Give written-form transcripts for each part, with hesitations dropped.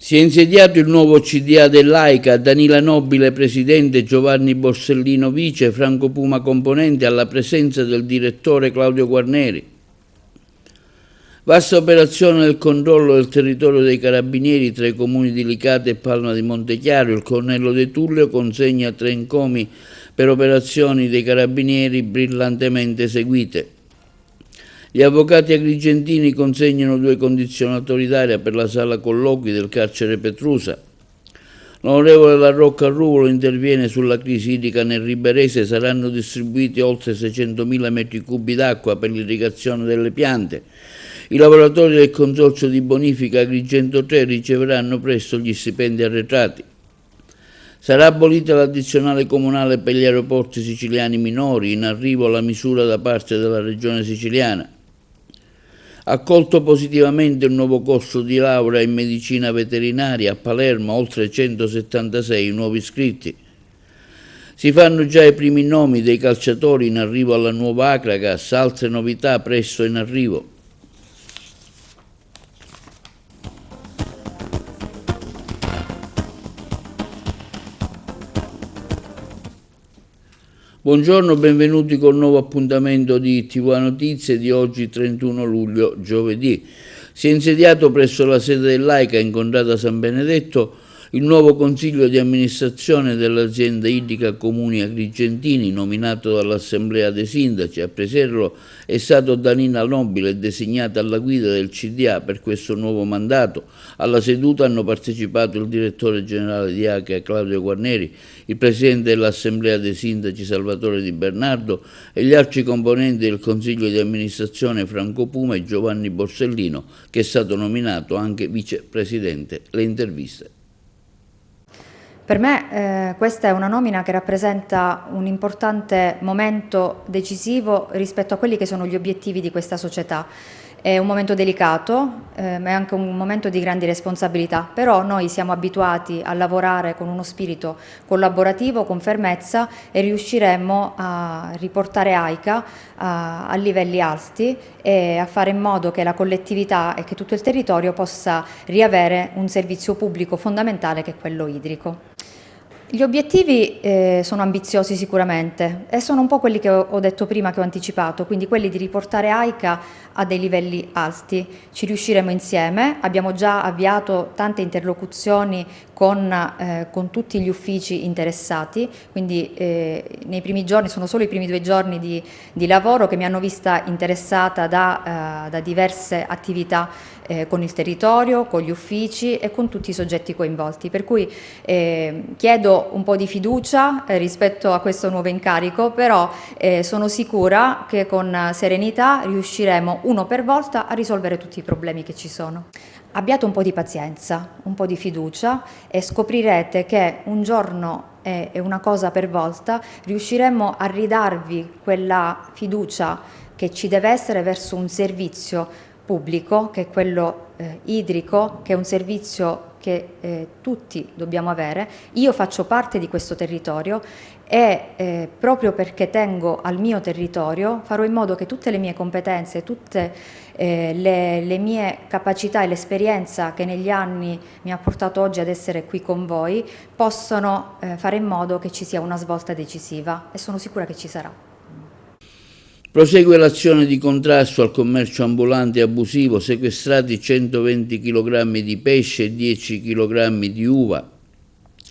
Si è insediato il nuovo CDA dell'AICA, Danila Nobile presidente, Giovanni Borsellino vice, Franco Puma componente, alla presenza del direttore Claudio Guarneri. Vasta operazione del controllo del territorio dei Carabinieri tra i comuni di Licata e Palma di Montechiaro. Il colonnello De Tullio consegna 3 encomi per operazioni dei Carabinieri brillantemente eseguite. Gli avvocati agrigentini consegnano 2 condizionatori d'aria per la sala colloqui del carcere Petrusa. L'onorevole La Rocca Ruvolo interviene sulla crisi idrica nel Riberese. Saranno distribuiti oltre 600.000 metri cubi d'acqua per l'irrigazione delle piante. I lavoratori del consorzio di bonifica Agrigento 3 riceveranno presto gli stipendi arretrati. Sarà abolita l'addizionale comunale per gli aeroporti siciliani minori, in arrivo la misura da parte della Regione siciliana. Accolto positivamente il nuovo corso di laurea in medicina veterinaria a Palermo, oltre 176 nuovi iscritti. Si fanno già i primi nomi dei calciatori in arrivo alla nuova Acragas, altre novità presto in arrivo. Buongiorno, benvenuti col nuovo appuntamento di TV Notizie di oggi 31 luglio, giovedì. Si è insediato presso la sede dell'AICA in Contrada San Benedetto il nuovo consiglio di amministrazione dell'azienda idrica Comuni Agrigentini, nominato dall'Assemblea dei Sindaci. A presiederlo è stato Danila Nobile, designata alla guida del CDA per questo nuovo mandato. Alla seduta hanno partecipato il direttore generale di AICA Claudio Guarneri, il presidente dell'Assemblea dei Sindaci Salvatore Di Bernardo e gli altri componenti del consiglio di amministrazione Franco Puma e Giovanni Borsellino, che è stato nominato anche vicepresidente. Le interviste. Per me questa è una nomina che rappresenta un importante momento decisivo rispetto a quelli che sono gli obiettivi di questa società. È un momento delicato, ma è anche un momento di grandi responsabilità, però noi siamo abituati a lavorare con uno spirito collaborativo, con fermezza, e riusciremo a riportare AICA a livelli alti e a fare in modo che la collettività e che tutto il territorio possa riavere un servizio pubblico fondamentale che è quello idrico. Gli obiettivi sono ambiziosi sicuramente e sono un po' quelli che ho detto prima, che ho anticipato, quindi quelli di riportare AICA a dei livelli alti. Ci riusciremo insieme, abbiamo già avviato tante interlocuzioni con tutti gli uffici interessati, quindi nei primi giorni, sono solo i primi 2 giorni di lavoro che mi hanno vista interessata da diverse attività con il territorio, con gli uffici e con tutti i soggetti coinvolti, per cui chiedo un po' di fiducia rispetto a questo nuovo incarico, però sono sicura che con serenità riusciremo uno per volta a risolvere tutti i problemi che ci sono. Abbiate un po' di pazienza, un po' di fiducia e scoprirete che un giorno e una cosa per volta riusciremo a ridarvi quella fiducia che ci deve essere verso un servizio pubblico, che è quello idrico, che è un servizio che tutti dobbiamo avere. Io faccio parte di questo territorio e proprio perché tengo al mio territorio farò in modo che tutte le mie competenze, tutte le mie capacità e l'esperienza che negli anni mi ha portato oggi ad essere qui con voi possano fare in modo che ci sia una svolta decisiva, e sono sicura che ci sarà. Prosegue l'azione di contrasto al commercio ambulante e abusivo, sequestrati 120 kg di pesce e 10 kg di uva.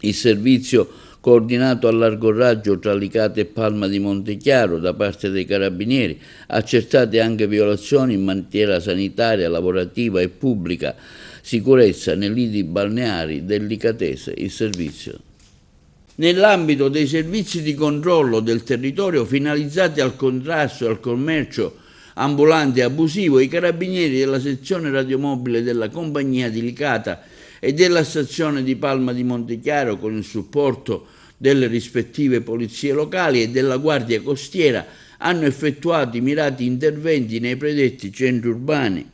Il servizio coordinato a largo raggio tra Licata e Palma di Montechiaro da parte dei Carabinieri, accertate anche violazioni in materia sanitaria, lavorativa e pubblica sicurezza nei lidi balneari del Licatese. Il servizio. Nell'ambito dei servizi di controllo del territorio finalizzati al contrasto e al commercio ambulante e abusivo, i Carabinieri della sezione radiomobile della Compagnia di Licata e della stazione di Palma di Montechiaro, con il supporto delle rispettive polizie locali e della Guardia Costiera, hanno effettuato i mirati interventi nei predetti centri urbani.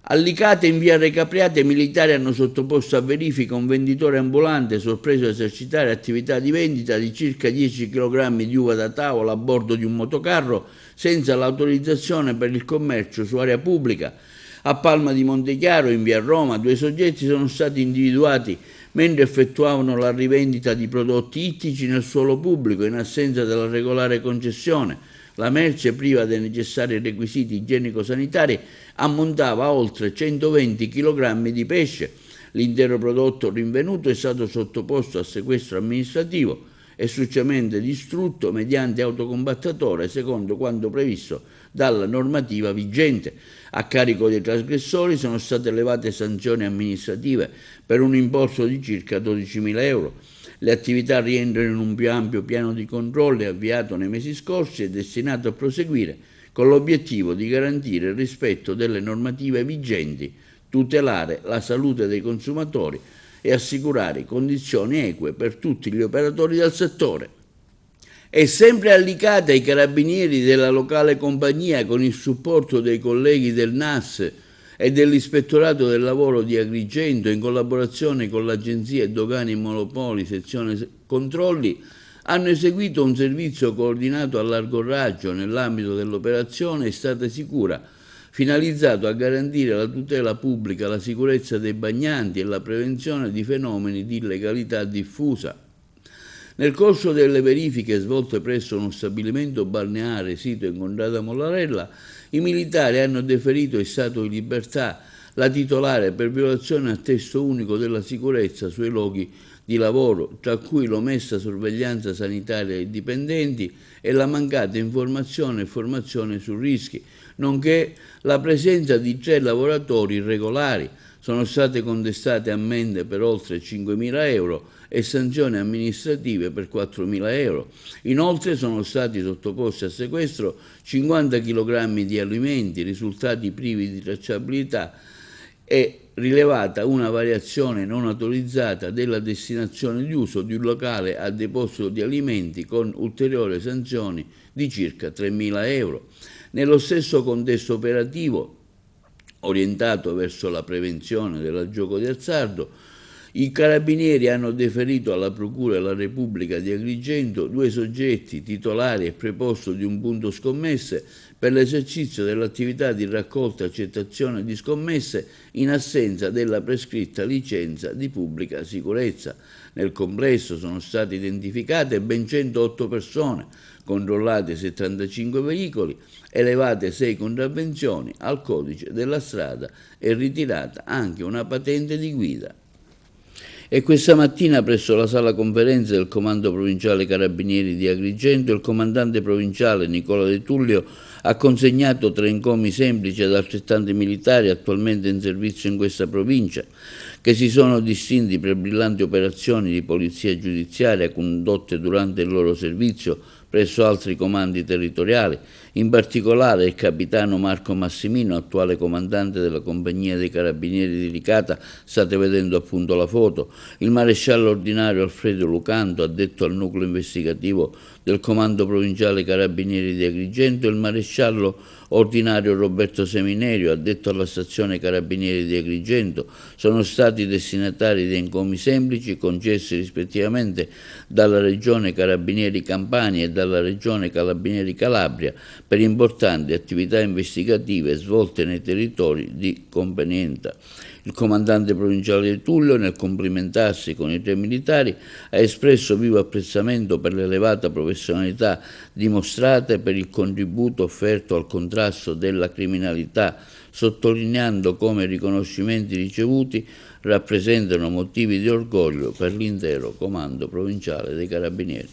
A Licata, in via Recapriate, i militari hanno sottoposto a verifica un venditore ambulante sorpreso a esercitare attività di vendita di circa 10 kg di uva da tavola a bordo di un motocarro senza l'autorizzazione per il commercio su area pubblica. A Palma di Montechiaro, in via Roma, 2 soggetti sono stati individuati mentre effettuavano la rivendita di prodotti ittici nel suolo pubblico in assenza della regolare concessione. La merce, priva dei necessari requisiti igienico-sanitari, ammontava a oltre 120 kg di pesce. L'intero prodotto rinvenuto è stato sottoposto a sequestro amministrativo e successivamente distrutto mediante autocompattatore secondo quanto previsto dalla normativa vigente. A carico dei trasgressori sono state elevate sanzioni amministrative per un importo di circa 12.000 euro. Le attività rientrano in un più ampio piano di controlli avviato nei mesi scorsi e destinato a proseguire con l'obiettivo di garantire il rispetto delle normative vigenti, tutelare la salute dei consumatori e assicurare condizioni eque per tutti gli operatori del settore. E sempre a Licata i carabinieri della locale compagnia, con il supporto dei colleghi del NAS e dell'Ispettorato del Lavoro di Agrigento, in collaborazione con l'Agenzia Dogane e Monopoli, sezione controlli, hanno eseguito un servizio coordinato a largo raggio nell'ambito dell'operazione Estate Sicura, finalizzato a garantire la tutela pubblica, la sicurezza dei bagnanti e la prevenzione di fenomeni di illegalità diffusa. Nel corso delle verifiche svolte presso uno stabilimento balneare sito in contrada Mollarella, i militari hanno deferito in stato di libertà la titolare per violazione al testo unico della sicurezza sui luoghi di lavoro, tra cui l'omessa sorveglianza sanitaria ai dipendenti e la mancata informazione e formazione su rischi, nonché la presenza di 3 lavoratori irregolari. Sono state contestate ammende per oltre 5.000 euro e sanzioni amministrative per 4.000 euro. Inoltre sono stati sottoposti a sequestro 50 kg di alimenti risultati privi di tracciabilità e rilevata una variazione non autorizzata della destinazione di uso di un locale a deposito di alimenti con ulteriori sanzioni di circa 3.000 euro. Nello stesso contesto operativo, orientato verso la prevenzione del gioco di azzardo, i carabinieri hanno deferito alla Procura della Repubblica di Agrigento 2 soggetti titolari e preposto di un punto scommesse per l'esercizio dell'attività di raccolta e accettazione di scommesse in assenza della prescritta licenza di pubblica sicurezza. Nel complesso sono state identificate ben 108 persone, controllate 75 veicoli, elevate 6 contravvenzioni al codice della strada e ritirata anche una patente di guida. E questa mattina presso la sala conferenze del Comando Provinciale Carabinieri di Agrigento il comandante provinciale Nicola De Tullio ha consegnato 3 encomi semplici ad altrettanti militari attualmente in servizio in questa provincia, che si sono distinti per brillanti operazioni di polizia giudiziaria condotte durante il loro servizio presso altri comandi territoriali. In particolare il capitano Marco Massimino, attuale comandante della compagnia dei carabinieri di Licata, state vedendo appunto la foto, il maresciallo ordinario Alfredo Lucanto, addetto al nucleo investigativo del comando provinciale carabinieri di Agrigento, e il maresciallo ordinario Roberto Seminerio, addetto alla stazione carabinieri di Agrigento, sono stati destinatari di encomi semplici concessi rispettivamente dalla Regione Carabinieri Campania e dalla Regione Carabinieri Calabria per importanti attività investigative svolte nei territori di convenienza. Il comandante provinciale di Tullio, nel complimentarsi con i 3 militari, ha espresso vivo apprezzamento per l'elevata professionalità dimostrata e per il contributo offerto al contrasto della criminalità, sottolineando come i riconoscimenti ricevuti rappresentano motivi di orgoglio per l'intero comando provinciale dei Carabinieri.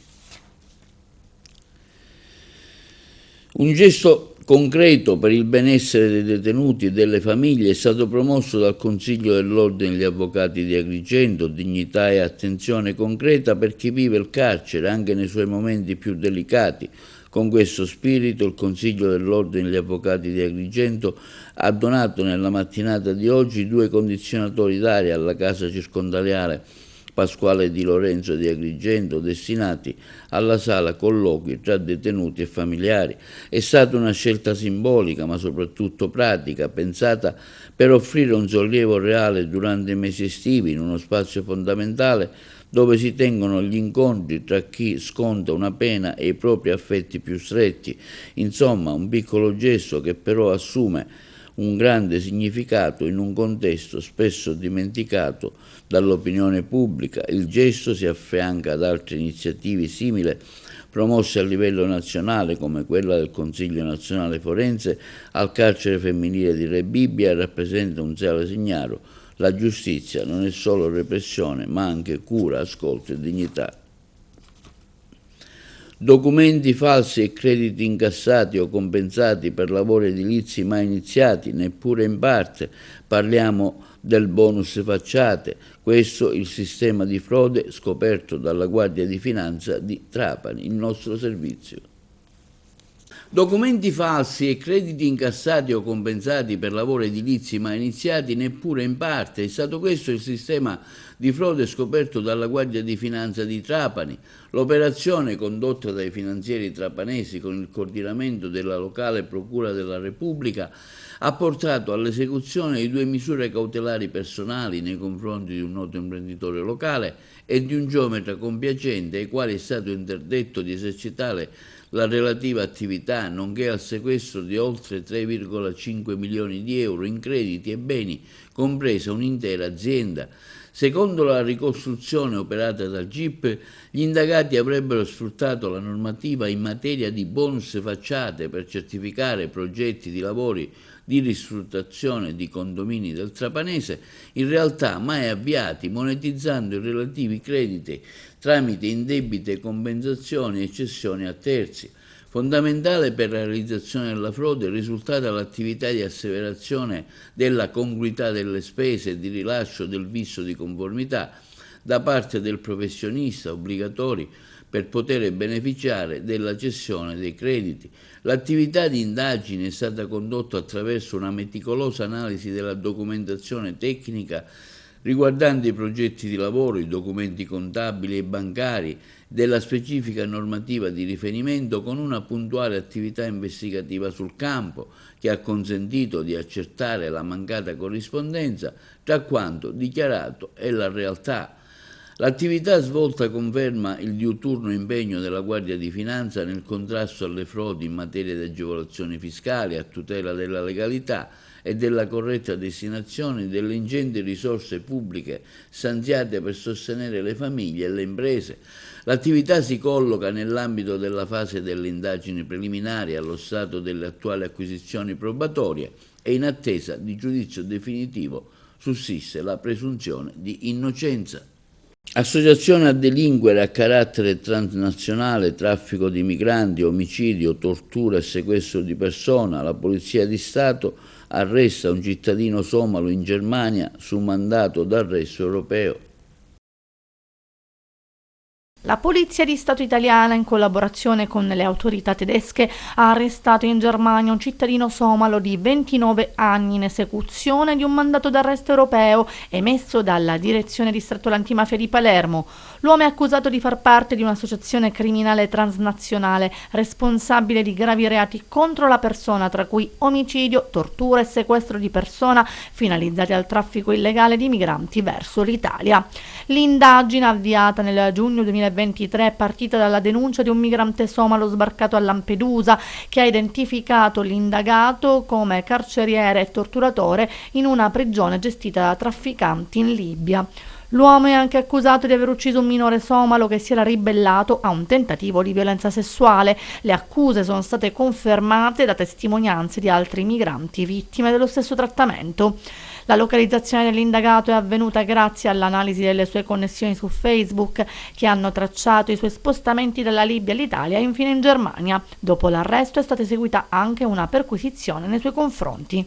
Un gesto concreto per il benessere dei detenuti e delle famiglie è stato promosso dal Consiglio dell'Ordine degli Avvocati di Agrigento, dignità e attenzione concreta per chi vive il carcere anche nei suoi momenti più delicati. Con questo spirito il Consiglio dell'Ordine degli Avvocati di Agrigento ha donato nella mattinata di oggi 2 condizionatori d'aria alla casa circondariale Pasquale Di Lorenzo di Agrigento, destinati alla sala colloqui tra detenuti e familiari. È stata una scelta simbolica, ma soprattutto pratica, pensata per offrire un sollievo reale durante i mesi estivi in uno spazio fondamentale dove si tengono gli incontri tra chi sconta una pena e i propri affetti più stretti. Insomma, un piccolo gesto che però assume un grande significato in un contesto spesso dimenticato dall'opinione pubblica. Il gesto si affianca ad altre iniziative simili promosse a livello nazionale, come quella del Consiglio Nazionale Forense al carcere femminile di Re Bibbia, e rappresenta un segnale: la giustizia non è solo repressione, ma anche cura, ascolto e dignità. Documenti falsi e crediti incassati o compensati per lavori edilizi mai iniziati, neppure in parte. Parliamo del bonus facciate, questo il sistema di frode scoperto dalla Guardia di Finanza di Trapani, il nostro servizio. Documenti falsi e crediti incassati o compensati per lavori edilizi mai iniziati, neppure in parte. È stato questo il sistema di frode scoperto dalla Guardia di Finanza di Trapani. L'operazione, condotta dai finanzieri trapanesi con il coordinamento della locale Procura della Repubblica, ha portato all'esecuzione di 2 misure cautelari personali nei confronti di un noto imprenditore locale e di un geometra compiacente, ai quali è stato interdetto di esercitare la relativa attività, nonché al sequestro di oltre 3,5 milioni di euro in crediti e beni, compresa un'intera azienda. Secondo la ricostruzione operata dal GIP, gli indagati avrebbero sfruttato la normativa in materia di bonus facciate per certificare progetti di lavori di risfruttazione di condomini del Trapanese, in realtà mai avviati, monetizzando i relativi crediti tramite indebite compensazioni e cessioni a terzi. Fondamentale per la realizzazione della frode è risultata l'attività di asseverazione della congruità delle spese e di rilascio del visto di conformità da parte del professionista, obbligatori per poter beneficiare della cessione dei crediti. L'attività di indagine è stata condotta attraverso una meticolosa analisi della documentazione tecnica riguardante i progetti di lavoro, i documenti contabili e bancari, della specifica normativa di riferimento, con una puntuale attività investigativa sul campo che ha consentito di accertare la mancata corrispondenza tra quanto dichiarato e la realtà. L'attività svolta conferma il diuturno impegno della Guardia di Finanza nel contrasto alle frodi in materia di agevolazioni fiscali, a tutela della legalità e della corretta destinazione delle ingenti risorse pubbliche stanziate per sostenere le famiglie e le imprese. L'attività si colloca nell'ambito della fase delle indagini preliminari allo stato delle attuali acquisizioni probatorie e in attesa di giudizio definitivo sussiste la presunzione di innocenza. Associazione a delinquere a carattere transnazionale, traffico di migranti, omicidio, tortura e sequestro di persona. La Polizia di Stato arresta un cittadino somalo in Germania su mandato d'arresto europeo. La Polizia di Stato italiana, in collaborazione con le autorità tedesche, ha arrestato in Germania un cittadino somalo di 29 anni in esecuzione di un mandato d'arresto europeo emesso dalla Direzione Distrettuale Antimafia di Palermo. L'uomo è accusato di far parte di un'associazione criminale transnazionale responsabile di gravi reati contro la persona, tra cui omicidio, tortura e sequestro di persona finalizzati al traffico illegale di migranti verso l'Italia. L'indagine, avviata nel giugno 2023, è partita dalla denuncia di un migrante somalo sbarcato a Lampedusa che ha identificato l'indagato come carceriere e torturatore in una prigione gestita da trafficanti in Libia. L'uomo è anche accusato di aver ucciso un minore somalo che si era ribellato a un tentativo di violenza sessuale. Le accuse sono state confermate da testimonianze di altri migranti vittime dello stesso trattamento. La localizzazione dell'indagato è avvenuta grazie all'analisi delle sue connessioni su Facebook, che hanno tracciato i suoi spostamenti dalla Libia all'Italia e infine in Germania. Dopo l'arresto è stata eseguita anche una perquisizione nei suoi confronti.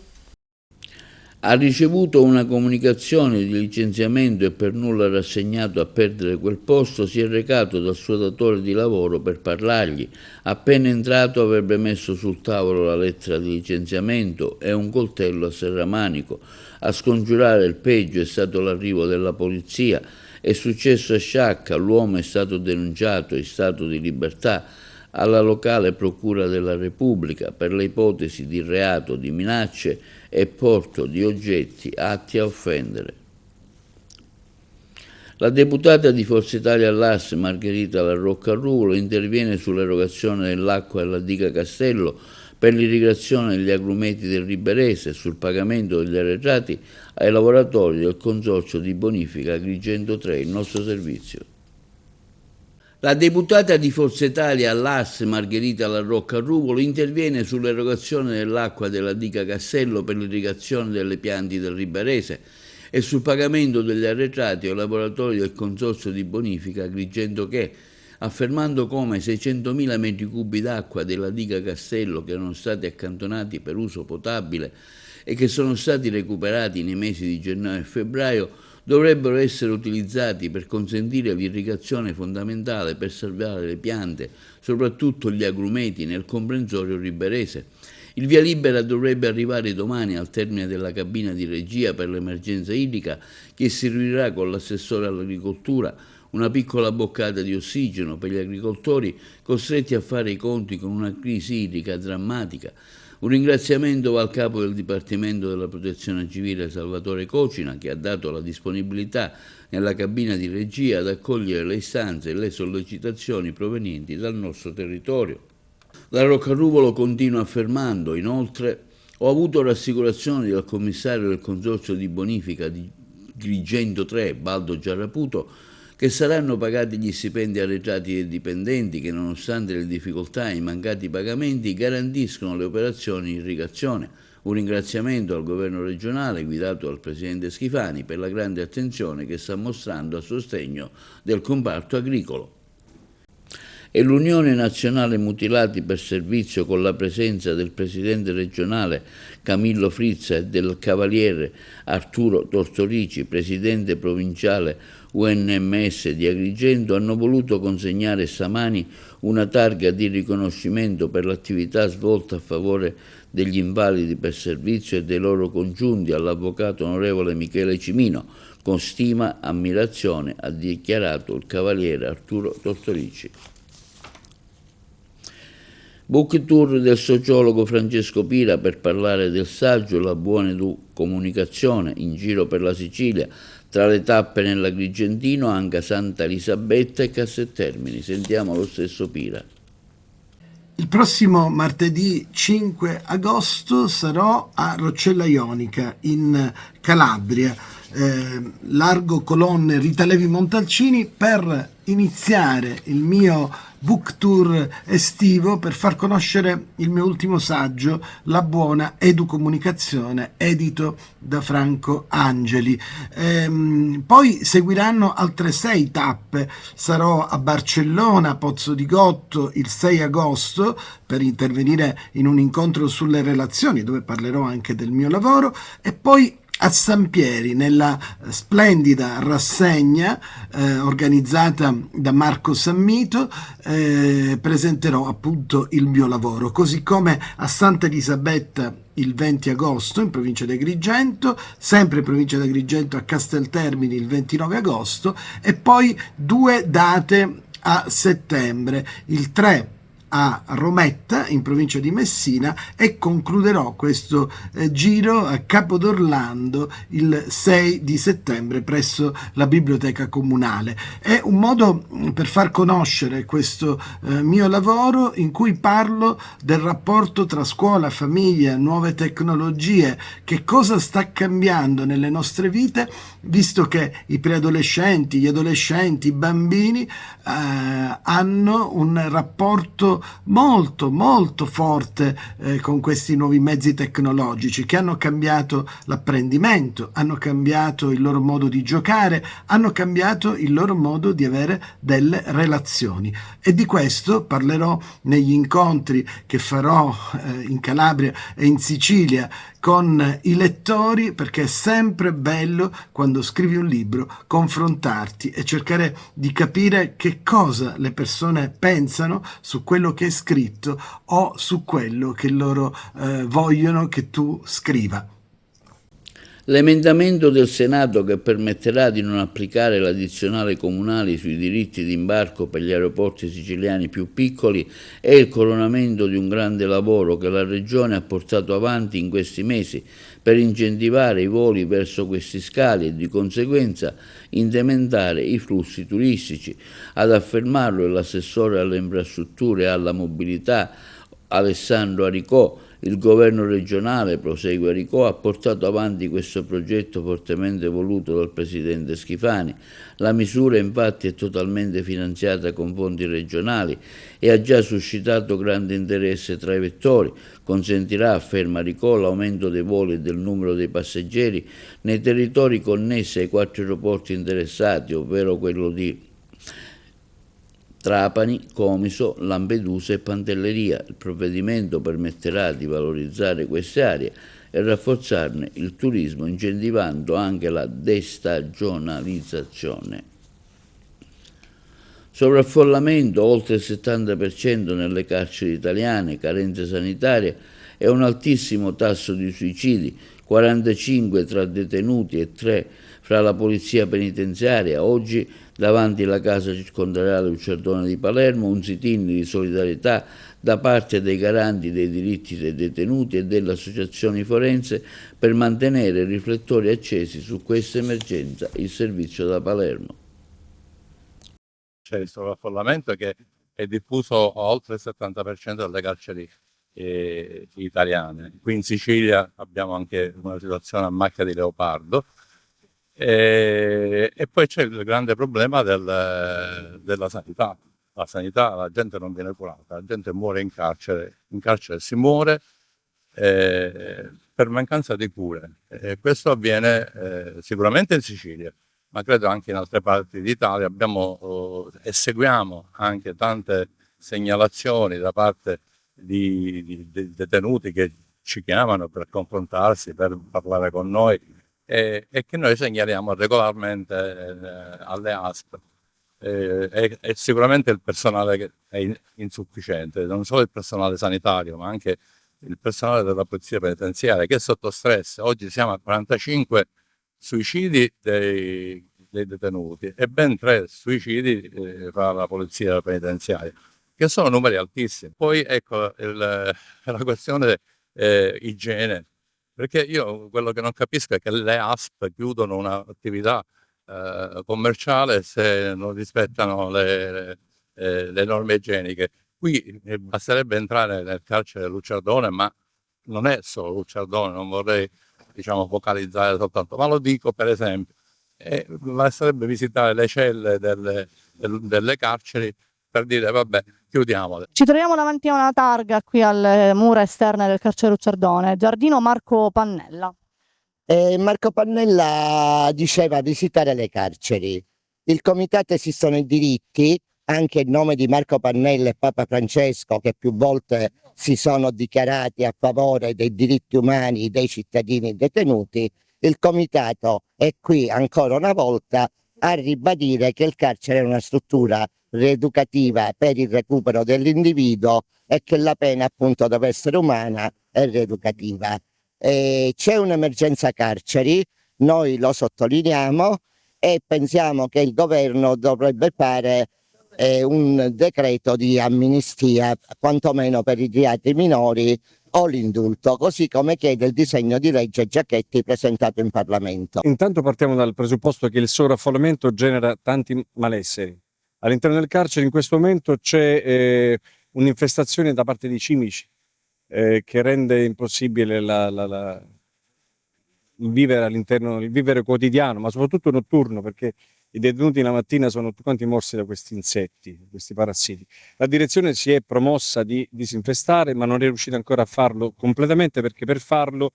Ha ricevuto una comunicazione di licenziamento e per nulla rassegnato a perdere quel posto si è recato dal suo datore di lavoro per parlargli. Appena entrato avrebbe messo sul tavolo la lettera di licenziamento e un coltello a serramanico. A scongiurare il peggio è stato l'arrivo della polizia. È successo a Sciacca, l'uomo è stato denunciato in stato di libertà alla locale Procura della Repubblica per le ipotesi di reato di minacce e porto di oggetti atti a offendere. La deputata di Forza Italia all'As, Margherita La Rocca Ruvolo, interviene sull'erogazione dell'acqua alla diga Castello per l'irrigazione degli agrumeti del Riberese e sul pagamento degli arretrati ai lavoratori del consorzio di bonifica Agrigento 3, il nostro servizio. La deputata di Forza Italia all'As, Margherita La Rocca Ruvolo, interviene sull'erogazione dell'acqua della diga Castello per l'irrigazione delle piante del Riberese e sul pagamento degli arretrati ai lavoratori del consorzio di bonifica Agrigento che, affermando come 600.000 metri cubi d'acqua della diga Castello che erano stati accantonati per uso potabile e che sono stati recuperati nei mesi di gennaio e febbraio, dovrebbero essere utilizzati per consentire l'irrigazione fondamentale per salvare le piante, soprattutto gli agrumeti nel comprensorio riberese. Il via libera dovrebbe arrivare domani al termine della cabina di regia per l'emergenza idrica che si riunirà con l'assessore all'agricoltura, una piccola boccata di ossigeno per gli agricoltori costretti a fare i conti con una crisi idrica drammatica. Un ringraziamento va al capo del Dipartimento della Protezione Civile Salvatore Cocina che ha dato la disponibilità nella cabina di regia ad accogliere le istanze e le sollecitazioni provenienti dal nostro territorio. La Rocca Ruvolo continua affermando, inoltre, ho avuto rassicurazioni dal commissario del consorzio di bonifica di Agrigento 3, Baldo Giarraputo, che saranno pagati gli stipendi arretrati dei dipendenti che, nonostante le difficoltà e i mancati pagamenti, garantiscono le operazioni di irrigazione. Un ringraziamento al governo regionale guidato dal presidente Schifani per la grande attenzione che sta mostrando a sostegno del comparto agricolo. E l'Unione Nazionale Mutilati per Servizio, con la presenza del presidente regionale Camillo Frizza e del cavaliere Arturo Tortorici, presidente provinciale UNMS di Agrigento, hanno voluto consegnare stamani una targa di riconoscimento per l'attività svolta a favore degli invalidi per servizio e dei loro congiunti all'avvocato onorevole Michele Cimino. Con stima, ammirazione, ha dichiarato il cavaliere Arturo Tortorici. Book tour del sociologo Francesco Pira per parlare del saggio La buona comunicazione in giro per la Sicilia, tra le tappe nell'Agrigentino anche Santa Elisabetta e Casteltermini. Sentiamo lo stesso Pira. Il prossimo martedì 5 agosto sarò a Roccella Ionica in Calabria, largo colonne Rita Levi Montalcini, per iniziare il mio book tour estivo per far conoscere il mio ultimo saggio, La buona educomunicazione, edito da Franco Angeli. Poi seguiranno altre 6 tappe. Sarò a Barcellona, Pozzo di Gotto, il 6 agosto per intervenire in un incontro sulle relazioni dove parlerò anche del mio lavoro, e poi a Sampieri, nella splendida rassegna organizzata da Marco Sammito, presenterò appunto il mio lavoro, così come a Santa Elisabetta il 20 agosto in provincia di Agrigento, sempre in provincia di Agrigento a Casteltermini il 29 agosto, e poi 2 date a settembre, il 3 a Rometta in provincia di Messina, e concluderò questo giro a Capodorlando il 6 di settembre presso la biblioteca comunale. È un modo per far conoscere questo mio lavoro, in cui parlo del rapporto tra scuola, famiglia, nuove tecnologie, che cosa sta cambiando nelle nostre vite, visto che i preadolescenti, gli adolescenti, i bambini hanno un rapporto molto molto forte con questi nuovi mezzi tecnologici, che hanno cambiato l'apprendimento, hanno cambiato il loro modo di giocare, hanno cambiato il loro modo di avere delle relazioni. E di questo parlerò negli incontri che farò in Calabria e in Sicilia con i lettori, perché è sempre bello, quando scrivi un libro, confrontarti e cercare di capire che cosa le persone pensano su quello che è scritto o su quello che loro vogliono che tu scriva. L'emendamento del Senato che permetterà di non applicare l'addizionale comunale sui diritti di imbarco per gli aeroporti siciliani più piccoli è il coronamento di un grande lavoro che la Regione ha portato avanti in questi mesi per incentivare i voli verso questi scali e di conseguenza incrementare i flussi turistici. Ad affermarlo è l'assessore alle infrastrutture e alla mobilità Alessandro Aricò. Il governo regionale, prosegue Aricò, ha portato avanti questo progetto fortemente voluto dal presidente Schifani. La misura infatti è totalmente finanziata con fondi regionali e ha già suscitato grande interesse tra i vettori. Consentirà, afferma Aricò, l'aumento dei voli e del numero dei passeggeri nei territori connessi ai 4 aeroporti interessati, ovvero quello di Trapani, Comiso, Lampedusa e Pantelleria. Il provvedimento permetterà di valorizzare queste aree e rafforzarne il turismo, incentivando anche la destagionalizzazione. Sovraffollamento oltre il 70% nelle carceri italiane, carenze sanitarie e un altissimo tasso di suicidi, 45 tra detenuti e 3 fra la polizia penitenziaria. Oggi davanti alla casa circondariale Ucciardone di Palermo un sit-in di solidarietà da parte dei garanti dei diritti dei detenuti e delle associazioni forense per mantenere riflettori accesi su questa emergenza, il servizio da Palermo. C'è il sovraffollamento che è diffuso a oltre il 70% delle carceri italiane. Qui in Sicilia abbiamo anche una situazione a macchia di leopardo. E poi c'è il grande problema della sanità. La sanità, la gente non viene curata, la gente muore in carcere si muore per mancanza di cure. Questo avviene sicuramente in Sicilia, ma credo anche in altre parti d'Italia. Abbiamo e seguiamo anche tante segnalazioni da parte di detenuti che ci chiamano per confrontarsi, per parlare con noi e che noi segnaliamo regolarmente alle ASP. E sicuramente il personale che è insufficiente, non solo il personale sanitario, ma anche il personale della polizia penitenziaria che è sotto stress. Oggi siamo a 45 suicidi dei detenuti e ben 3 suicidi fra la polizia penitenziaria, che sono numeri altissimi. Poi ecco la questione igiene, perché io quello che non capisco è che le ASP chiudono un'attività commerciale se non rispettano le norme igieniche. Qui basterebbe entrare nel carcere Lucciardone, ma non è solo Lucciardone, non vorrei focalizzare soltanto, ma lo dico per esempio, basterebbe visitare le celle delle carceri per dire vabbè, chiudiamole. Ci troviamo davanti a una targa qui alle mura esterne del carcere Lucciardone, Giardino Marco Pannella. Marco Pannella diceva visitare le carceri. Il comitato Esistono i diritti, anche in nome di Marco Pannella e Papa Francesco, che più volte si sono dichiarati a favore dei diritti umani dei cittadini detenuti. Il comitato è qui ancora una volta a ribadire che il carcere è una struttura rieducativa per il recupero dell'individuo e che la pena appunto deve essere umana e rieducativa. C'è un'emergenza carceri, noi lo sottolineiamo e pensiamo che il governo dovrebbe fare un decreto di amnistia, quantomeno per i reati minori o l'indulto, così come chiede il disegno di legge Giachetti presentato in Parlamento. Intanto partiamo dal presupposto che il sovraffollamento genera tanti malesseri. All'interno del carcere in questo momento c'è un'infestazione da parte di cimici che rende impossibile il vivere all'interno, il vivere quotidiano, ma soprattutto notturno, perché i detenuti la mattina sono tutti quanti morsi da questi insetti, questi parassiti. La direzione si è promossa di disinfestare, ma non è riuscita ancora a farlo completamente, perché per farlo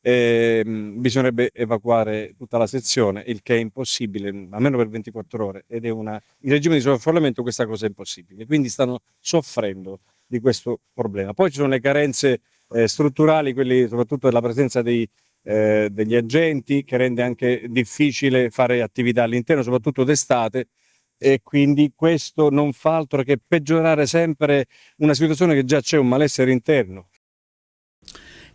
bisognerebbe evacuare tutta la sezione, il che è impossibile, almeno per 24 ore, ed è in regime di sovraffollamento questa cosa è impossibile, quindi stanno soffrendo di questo problema. Poi ci sono le carenze strutturali, quelli soprattutto della presenza degli agenti, che rende anche difficile fare attività all'interno, soprattutto d'estate, e quindi questo non fa altro che peggiorare sempre una situazione che già c'è un malessere interno.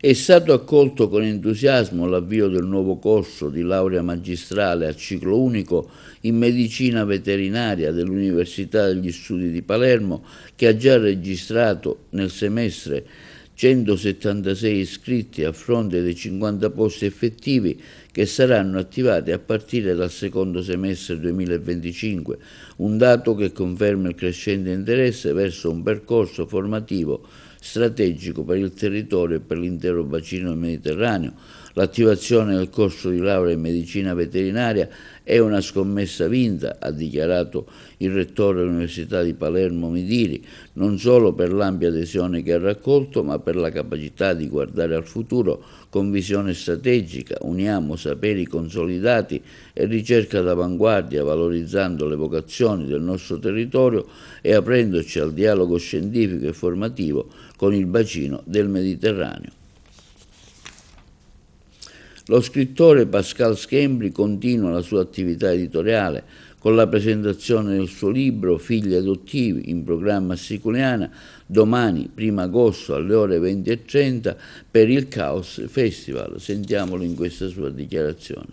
È stato accolto con entusiasmo l'avvio del nuovo corso di laurea magistrale a ciclo unico in medicina veterinaria dell'Università degli Studi di Palermo, che ha già registrato nel semestre 176 iscritti a fronte dei 50 posti effettivi che saranno attivati a partire dal secondo semestre 2025, un dato che conferma il crescente interesse verso un percorso formativo strategico per il territorio e per l'intero bacino mediterraneo. L'attivazione del corso di laurea in medicina veterinaria è una scommessa vinta, ha dichiarato il rettore dell'Università di Palermo Midiri, non solo per l'ampia adesione che ha raccolto, ma per la capacità di guardare al futuro con visione strategica. Uniamo saperi consolidati e ricerca d'avanguardia, valorizzando le vocazioni del nostro territorio e aprendoci al dialogo scientifico e formativo con il bacino del Mediterraneo. Lo scrittore Pascal Schembri continua la sua attività editoriale con la presentazione del suo libro Figli adottivi, in programma a Siculiana domani 1 agosto alle ore 20:30 per il Caos Festival. Sentiamolo in questa sua dichiarazione.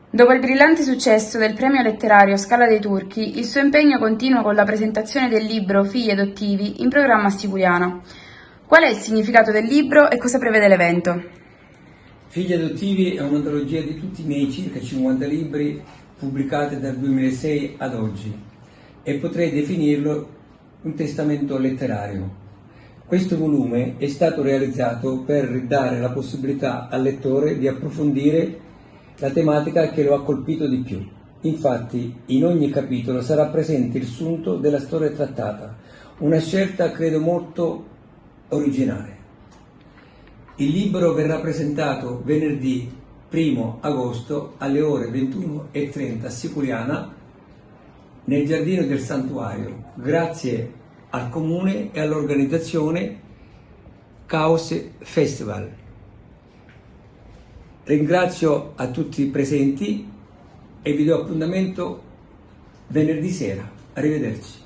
Dopo il brillante successo del premio letterario Scala dei Turchi, il suo impegno continua con la presentazione del libro Figli adottivi in programma a Siculiana. Qual è il significato del libro e cosa prevede l'evento? Figli adottivi è un'antologia di tutti i miei circa 50 libri pubblicati dal 2006 ad oggi e potrei definirlo un testamento letterario. Questo volume è stato realizzato per dare la possibilità al lettore di approfondire la tematica che lo ha colpito di più. Infatti, in ogni capitolo sarà presente il sunto della storia trattata, una scelta credo molto originale. Il libro verrà presentato venerdì 1 agosto alle ore 21:30 a Siculiana nel giardino del santuario, grazie al comune e all'organizzazione Caos Festival. Ringrazio a tutti i presenti e vi do appuntamento venerdì sera. Arrivederci.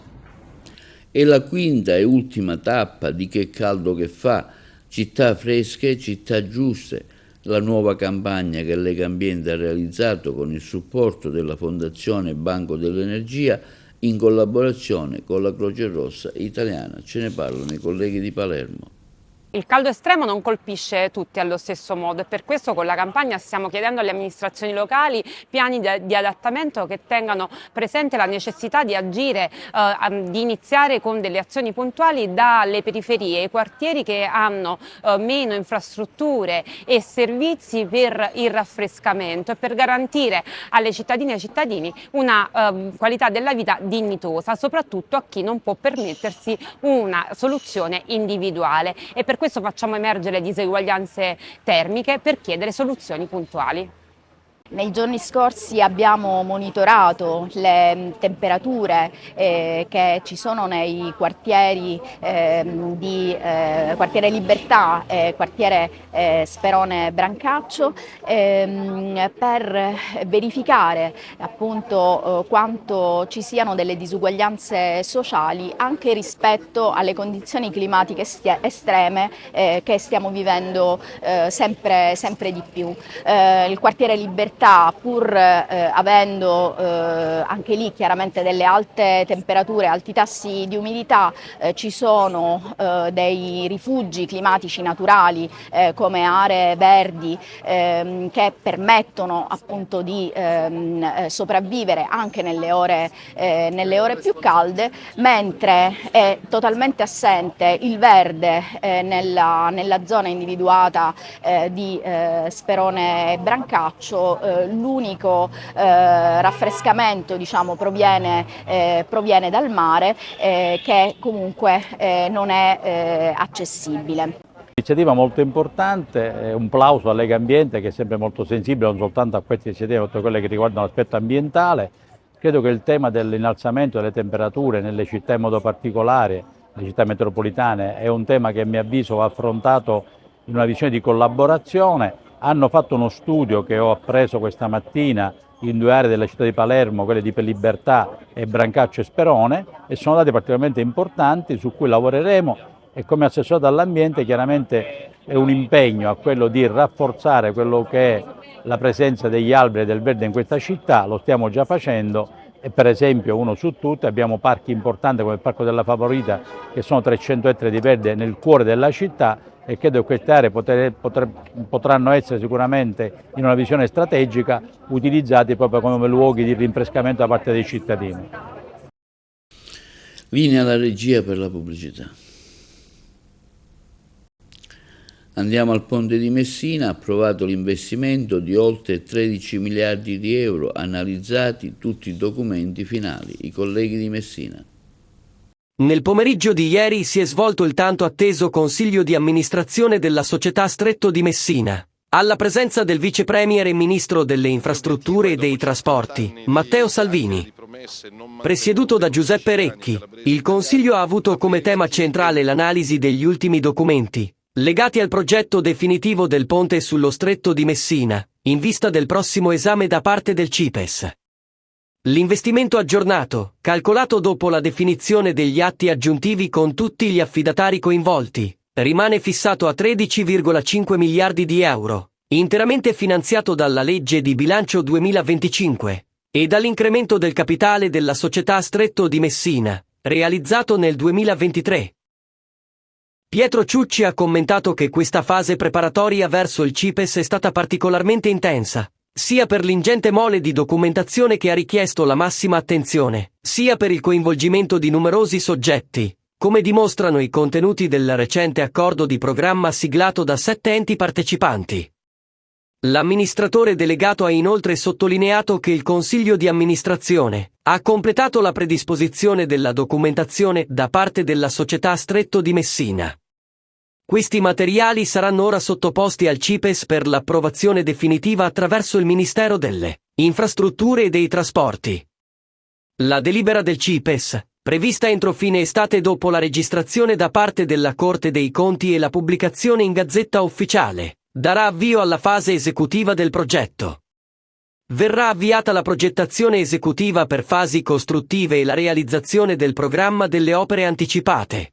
È la quinta e ultima tappa di Che caldo che fa, città fresche, città giuste, la nuova campagna che Legambiente ha realizzato con il supporto della Fondazione Banco dell'Energia in collaborazione con la Croce Rossa Italiana. Ce ne parlano i colleghi di Palermo. Il caldo estremo non colpisce tutti allo stesso modo e per questo con la campagna stiamo chiedendo alle amministrazioni locali piani di adattamento che tengano presente la necessità di agire, di iniziare con delle azioni puntuali dalle periferie, i quartieri che hanno meno infrastrutture e servizi per il raffrescamento e per garantire alle cittadine e ai cittadini una qualità della vita dignitosa, soprattutto a chi non può permettersi una soluzione individuale. E per questo facciamo emergere diseguaglianze termiche per chiedere soluzioni puntuali. Nei giorni scorsi abbiamo monitorato le temperature che ci sono nei quartieri quartiere Libertà e quartiere Sperone Brancaccio per verificare appunto quanto ci siano delle disuguaglianze sociali anche rispetto alle condizioni climatiche estreme che stiamo vivendo sempre di più. Il quartiere Libertà, pur avendo anche lì chiaramente delle alte temperature, alti tassi di umidità, ci sono dei rifugi climatici naturali come aree verdi che permettono appunto di sopravvivere anche nelle ore più calde, mentre è totalmente assente il verde nella zona individuata di Sperone Brancaccio. L'unico raffrescamento proviene dal mare che comunque non è accessibile. Iniziativa molto importante, un plauso a Legambiente che è sempre molto sensibile non soltanto a queste iniziative, ma a tutte quelle che riguardano l'aspetto ambientale. Credo che il tema dell'innalzamento delle temperature nelle città in modo particolare, le città metropolitane, è un tema che a mio avviso va affrontato in una visione di collaborazione. Hanno fatto uno studio che ho appreso questa mattina in 2 aree della città di Palermo, quelle di Libertà e Brancaccio e Sperone, e sono dati particolarmente importanti su cui lavoreremo e come assessore all'ambiente chiaramente è un impegno a quello di rafforzare quello che è la presenza degli alberi e del verde in questa città, lo stiamo già facendo e per esempio uno su tutti abbiamo parchi importanti come il Parco della Favorita che sono 300 ettari di verde nel cuore della città e credo che queste aree potranno essere sicuramente in una visione strategica utilizzati proprio come luoghi di rinfrescamento da parte dei cittadini. Linea alla regia per la pubblicità. Andiamo al ponte di Messina, approvato l'investimento di oltre 13 miliardi di euro, analizzati tutti i documenti finali. I colleghi di Messina. Nel pomeriggio di ieri si è svolto il tanto atteso consiglio di amministrazione della società Stretto di Messina. Alla presenza del vice premier e ministro delle infrastrutture e dei trasporti, Matteo Salvini. Presieduto da Giuseppe Recchi, il consiglio ha avuto come tema centrale l'analisi degli ultimi documenti legati al progetto definitivo del ponte sullo Stretto di Messina, in vista del prossimo esame da parte del CIPES. L'investimento aggiornato, calcolato dopo la definizione degli atti aggiuntivi con tutti gli affidatari coinvolti, rimane fissato a 13,5 miliardi di euro, interamente finanziato dalla legge di bilancio 2025 e dall'incremento del capitale della società Stretto di Messina, realizzato nel 2023. Pietro Ciucci ha commentato che questa fase preparatoria verso il CIPES è stata particolarmente intensa, sia per l'ingente mole di documentazione che ha richiesto la massima attenzione, sia per il coinvolgimento di numerosi soggetti, come dimostrano i contenuti del recente accordo di programma siglato da 7 enti partecipanti. L'amministratore delegato ha inoltre sottolineato che il Consiglio di amministrazione ha completato la predisposizione della documentazione da parte della società Stretto di Messina. Questi materiali saranno ora sottoposti al CIPES per l'approvazione definitiva attraverso il Ministero delle Infrastrutture e dei Trasporti. La delibera del CIPES, prevista entro fine estate dopo la registrazione da parte della Corte dei Conti e la pubblicazione in Gazzetta Ufficiale, darà avvio alla fase esecutiva del progetto. Verrà avviata la progettazione esecutiva per fasi costruttive e la realizzazione del programma delle opere anticipate.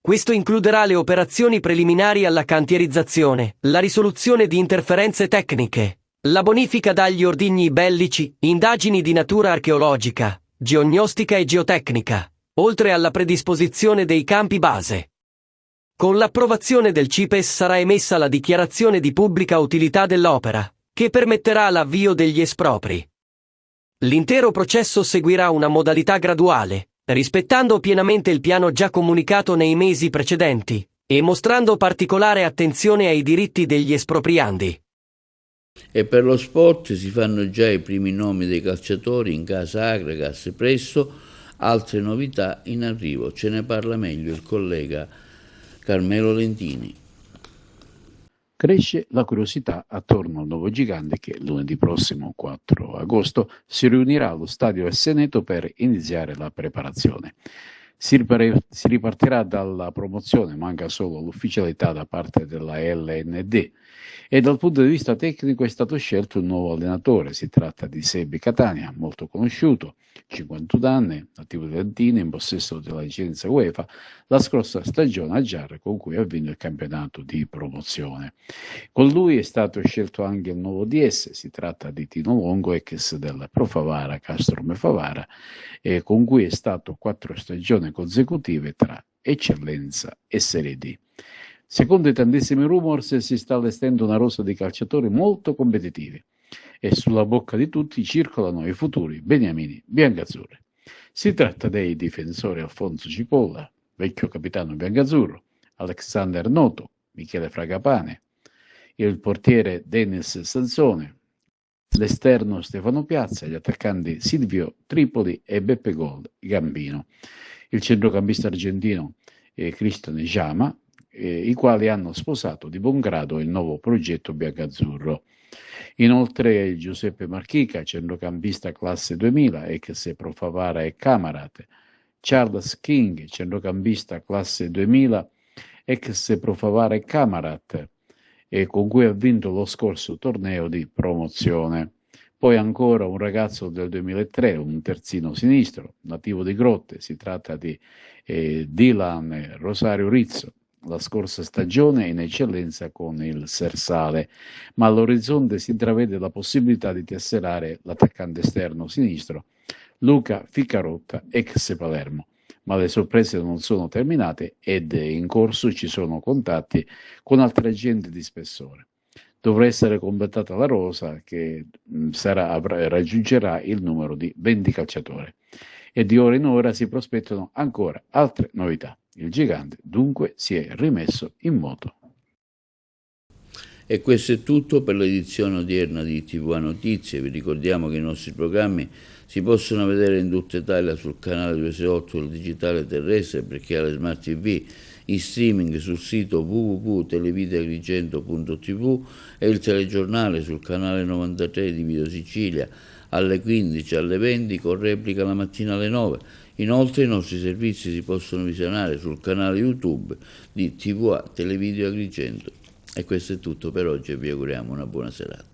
Questo includerà le operazioni preliminari alla cantierizzazione, la risoluzione di interferenze tecniche, la bonifica dagli ordigni bellici, indagini di natura archeologica, geognostica e geotecnica, oltre alla predisposizione dei campi base. Con l'approvazione del CIPES sarà emessa la dichiarazione di pubblica utilità dell'opera, che permetterà l'avvio degli espropri. L'intero processo seguirà una modalità graduale, rispettando pienamente il piano già comunicato nei mesi precedenti e mostrando particolare attenzione ai diritti degli espropriandi. E per lo sport si fanno già i primi nomi dei calciatori in casa Agragas, presto altre novità in arrivo. Ce ne parla meglio il collega Carmelo Lentini. Cresce la curiosità attorno al nuovo gigante che lunedì prossimo 4 agosto si riunirà allo stadio Esseneto per iniziare la preparazione. Si ripartirà dalla promozione, manca solo l'ufficialità da parte della LND e dal punto di vista tecnico è stato scelto un nuovo allenatore. Si tratta di Sebi Catania, molto conosciuto, 51 anni, nativo di Latina, in possesso della licenza UEFA, la scorsa stagione a Giarre con cui ha vinto il campionato di promozione. Con lui è stato scelto anche il nuovo DS, si tratta di Tino Longo, ex del Pro Favara, Castrum Favara, con cui è stato 4 stagioni consecutive tra eccellenza e Serie D. Secondo i tantissimi rumors si sta allestendo una rosa di calciatori molto competitivi e sulla bocca di tutti circolano i futuri beniamini biancazzurri. Si tratta dei difensori Alfonso Cipolla, vecchio capitano biancazzurro, Alexander Noto, Michele Fragapane, il portiere Denis Sansone, l'esterno Stefano Piazza, gli attaccanti Silvio Tripoli e Beppe Gambino, il centrocampista argentino Cristian Jama, i quali hanno sposato di buon grado il nuovo progetto biancazzurro. Inoltre Giuseppe Marchica, centrocampista classe 2000, ex Pro Favara e Camarat, Charles King, centrocampista classe 2000, ex Pro Favara e Camarat, e con cui ha vinto lo scorso torneo di promozione. Poi ancora un ragazzo del 2003, un terzino sinistro, nativo di Grotte, si tratta di Dylan Rosario Rizzo, la scorsa stagione in eccellenza con il Sersale, ma all'orizzonte si intravede la possibilità di tesserare l'attaccante esterno sinistro Luca Ficcarotta, ex Palermo. Ma le sorprese non sono terminate ed in corso ci sono contatti con altri agenti di spessore. Dovrà essere completata la rosa che raggiungerà il numero di 20 calciatori. E di ora in ora si prospettano ancora altre novità. Il gigante dunque si è rimesso in moto. E questo è tutto per l'edizione odierna di TV Notizie. Vi ricordiamo che i nostri programmi si possono vedere in tutta Italia sul canale 268 del digitale terrestre, per chi ha le smart TV, in streaming sul sito www.televideagrigento.tv e il telegiornale sul canale 93 di Video Sicilia alle 15, alle 20, con replica la mattina alle 9. Inoltre i nostri servizi si possono visionare sul canale YouTube di TVA Televideo Agrigento. E questo è tutto per oggi e vi auguriamo una buona serata.